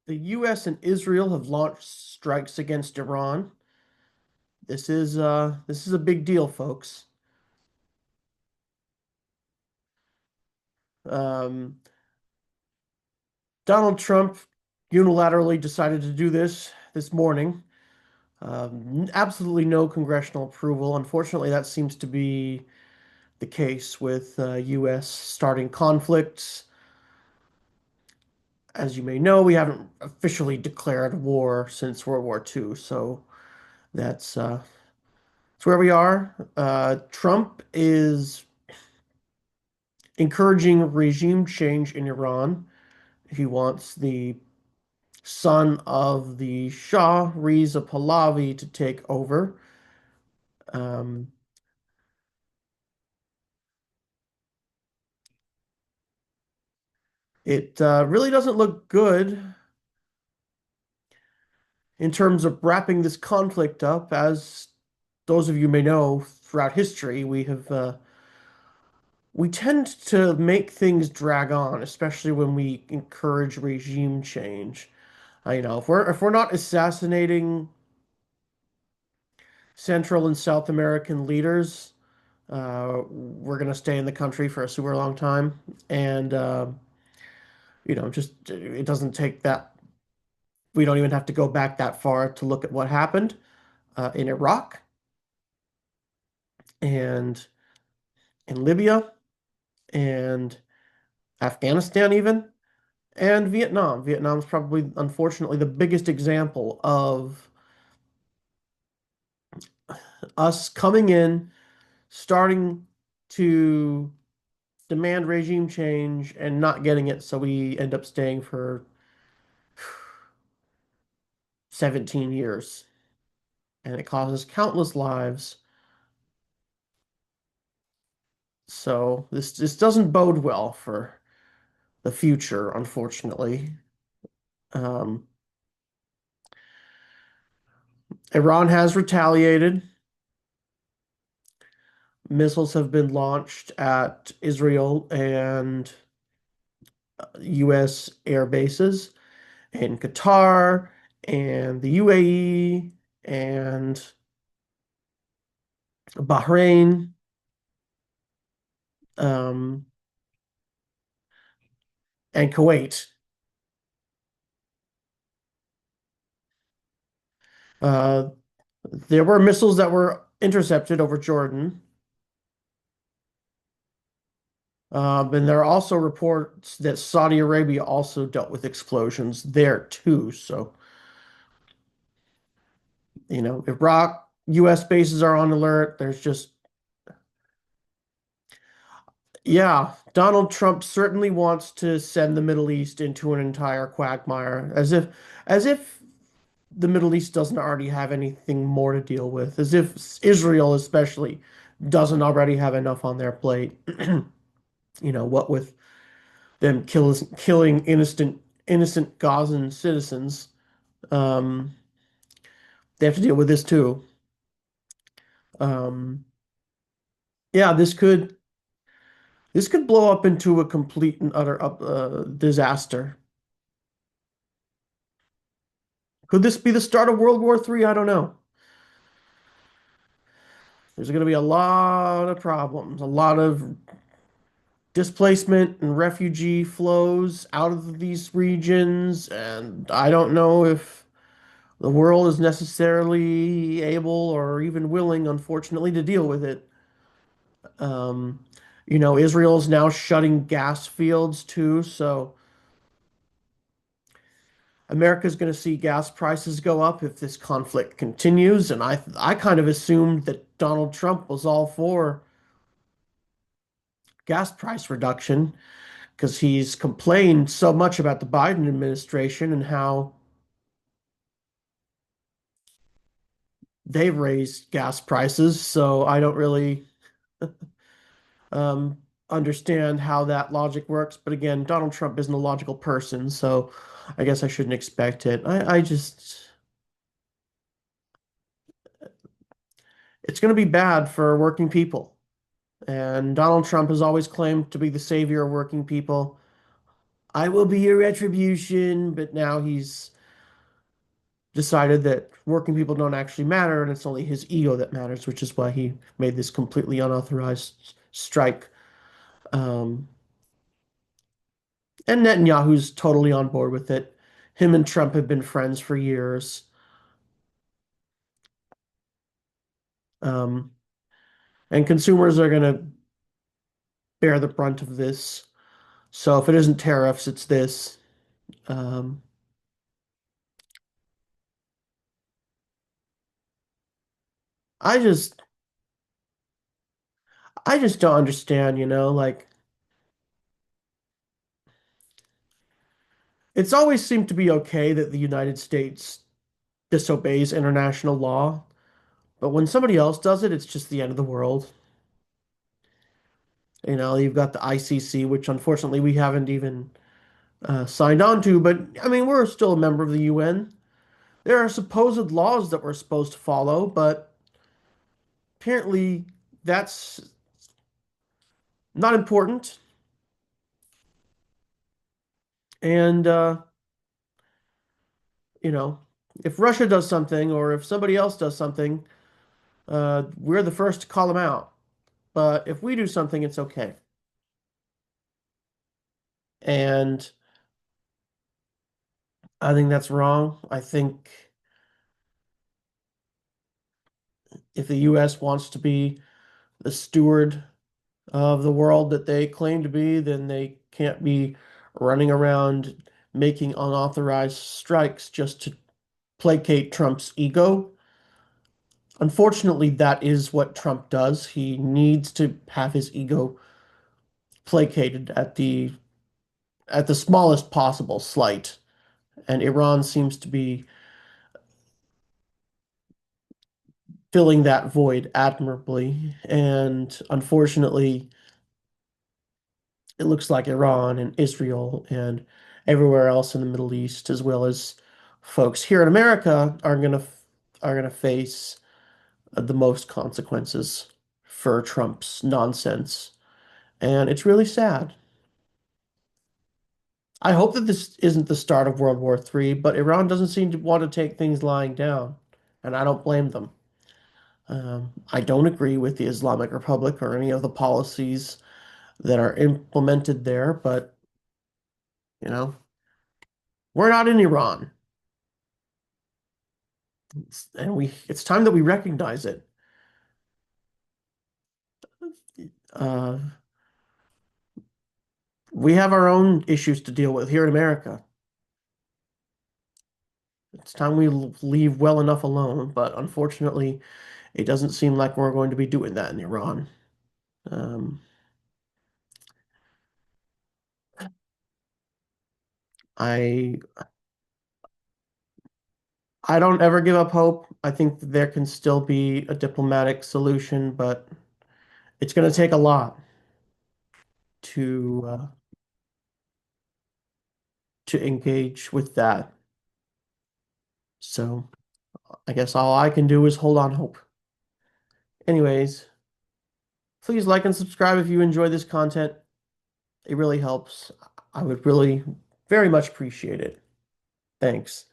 The US and Israel have launched strikes against Iran. This is a big deal, folks. Um, Donald Trump unilaterally decided to do this morning. Absolutely no congressional approval. Unfortunately, that seems to be the case with US starting conflicts. As you may know, we haven't officially declared war since World War II, so that's that's where we are. Trump is encouraging regime change in Iran. He wants the son of the Shah, Reza Pahlavi, to take over. Um, it really doesn't look good in terms of wrapping this conflict up. As those of you may know, throughout history, we tend to make things drag on, especially when we encourage regime change. If we're not assassinating Central and South American leaders, we're going to stay in the country for a super long time. And, just it doesn't take that. We don't even have to go back that far to look at what happened in Iraq and in Libya and Afghanistan, even, and Vietnam. Vietnam's probably, unfortunately, the biggest example of us coming in, starting to demand regime change and not getting it, so we end up staying for 17 years. And it causes countless lives. So this doesn't bode well for the future, unfortunately. Um, Iran has retaliated. Missiles have been launched at Israel and U.S. air bases in Qatar and the UAE and Bahrain, um, and Kuwait. Uh, there were missiles that were intercepted over Jordan. And there are also reports that Saudi Arabia also dealt with explosions there too. So, Iraq, US bases are on alert. Yeah, Donald Trump certainly wants to send the Middle East into an entire quagmire, as if the Middle East doesn't already have anything more to deal with, as if Israel especially doesn't already have enough on their plate. What with them killing innocent Gazan citizens. Um, they have to deal with this too. Um, yeah, this could blow up into a complete and utter disaster. Could this be the start of World War III? I don't know. There's going to be a lot of problems, a lot of displacement and refugee flows out of these regions, and I don't know if the world is necessarily able or even willing, unfortunately, to deal with it. Um, Israel's now shutting gas fields too, so America's going to see gas prices go up if this conflict continues. And I kind of assumed that Donald Trump was all for gas price reduction because he's complained so much about the Biden administration and how they've raised gas prices. So I don't really um, understand how that logic works. But again, Donald Trump isn't a logical person, so I guess I shouldn't expect it. It's going to be bad for working people. And Donald Trump has always claimed to be the savior of working people. I will be your retribution, but now he's decided that working people don't actually matter and it's only his ego that matters, which is why he made this completely unauthorized strike. Um, and Netanyahu's totally on board with it. Him and Trump have been friends for years. Um, and consumers are going to bear the brunt of this. So if it isn't tariffs, it's this. Um, I just, I just don't understand, like it's always seemed to be okay that the United States disobeys international law, but when somebody else does it, it's just the end of the world. You've got the ICC, which unfortunately we haven't even signed on to, but I mean, we're still a member of the UN. There are supposed laws that we're supposed to follow, but apparently that's not important. And, you know, if Russia does something or if somebody else does something, we're the first to call them out. But if we do something, it's okay. And I think that's wrong. I think if the US wants to be the steward of the world that they claim to be, then they can't be running around making unauthorized strikes just to placate Trump's ego. Unfortunately, that is what Trump does. He needs to have his ego placated at the smallest possible slight. And Iran seems to be filling that void admirably. And unfortunately, it looks like Iran and Israel and everywhere else in the Middle East, as well as folks here in America, are gonna face the most consequences for Trump's nonsense. And it's really sad. I hope that this isn't the start of World War III, but Iran doesn't seem to want to take things lying down, and I don't blame them. I don't agree with the Islamic Republic or any of the policies that are implemented there, but you know, we're not in Iran, and it's time that we recognize it. Uh, we have our own issues to deal with here in America. It's time we leave well enough alone, but unfortunately, it doesn't seem like we're going to be doing that in Iran. Um, I I don't ever give up hope. I think that there can still be a diplomatic solution, but it's going to take a lot to uh, to engage with that. So I guess all I can do is hold on hope. Anyways, please like and subscribe if you enjoy this content. It really helps. I would really very much appreciate it. Thanks.